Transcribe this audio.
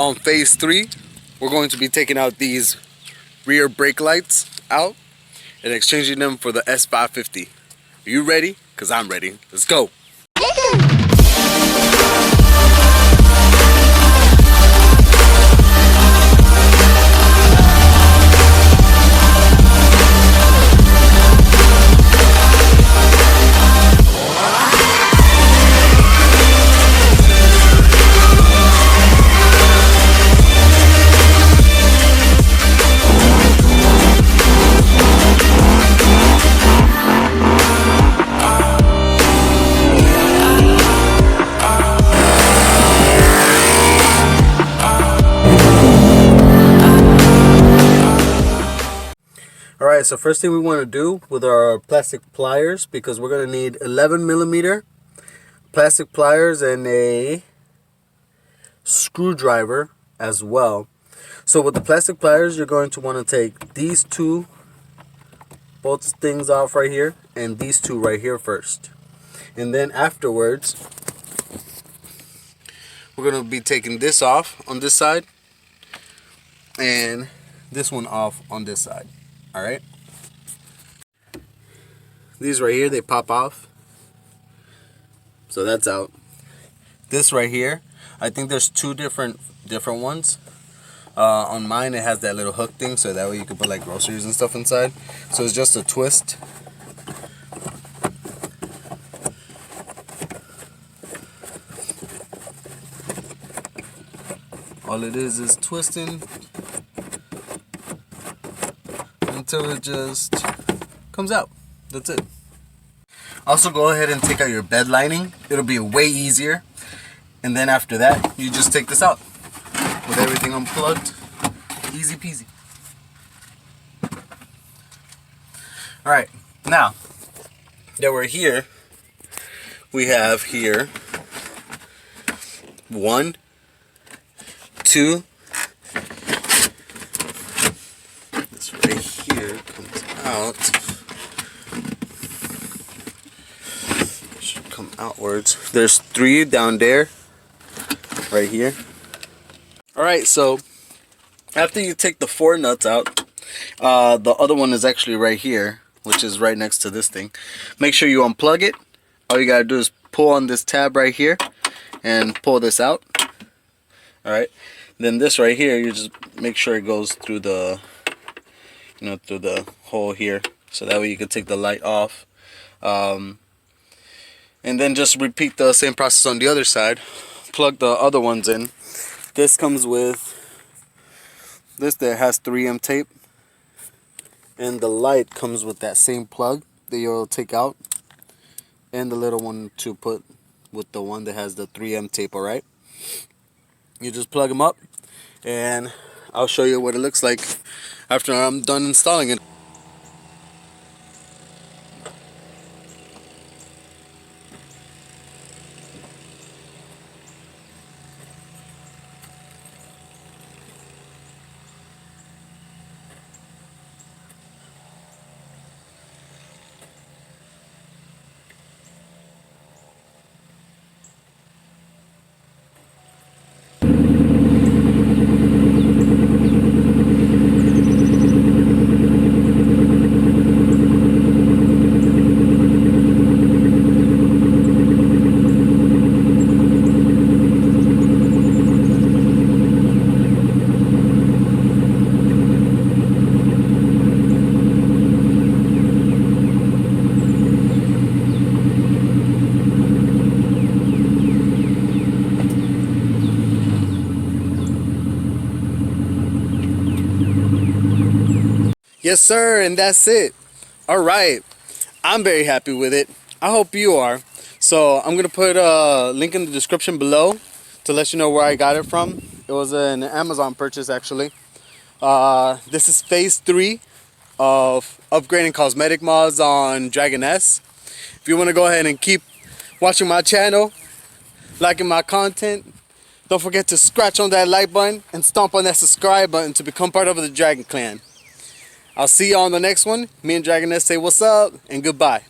on phase 3, we're going to be taking out these rear brake lights out and exchanging them for the S550. Are you ready? Because I'm ready. Let's go. Alright, so first thing we want to do with our plastic pliers, because we're going to need 11mm plastic pliers and a screwdriver as well. So with the plastic pliers, you're going to want to take these two, both things off right here, and these two right here first. And then afterwards, we're going to be taking this off on this side and this one off on this side. Alright, these right here, they pop off, so that's out. This right here, I think there's two different ones. On mine it has that little hook thing, so that way you can put like groceries and stuff inside. So it's just a twist. All it is twisting until it just comes out. That's it. Also, go ahead and take out your bed lining. It'll be way easier. And then after that, you just take this out with everything unplugged. Easy peasy. Alright, now that we're here, we have here 1, 2, this right here comes out, should come outwards. There's 3 down there, right here. Alright, so after you take the 4 nuts out, the other one is actually right here, which is right next to this thing. Make sure you unplug it. All you gotta do is pull on this tab right here and pull this out. Alright, then this right here, you just make sure it goes through the, through the hole here, so that way you can take the light off. And then just repeat the same process on the other side. Plug the other ones in. This comes with this that has 3M tape, and the light comes with that same plug that you'll take out, and the little one to put with the one that has the 3M tape. Alright, you just plug them up, and I'll show you what it looks like after I'm done installing it. Yes sir, and that's it. Alright, I'm very happy with it. I hope you are. So I'm going to put a link in the description below to let you know where I got it from. It was an Amazon purchase actually. This is phase 3 of upgrading cosmetic mods on DRAGONESS. If you want to go ahead and keep watching my channel, liking my content, don't forget to scratch on that like button and stomp on that subscribe button to become part of the Dragon Clan. I'll see you on the next one. Me and DRAGONESS say what's up and goodbye.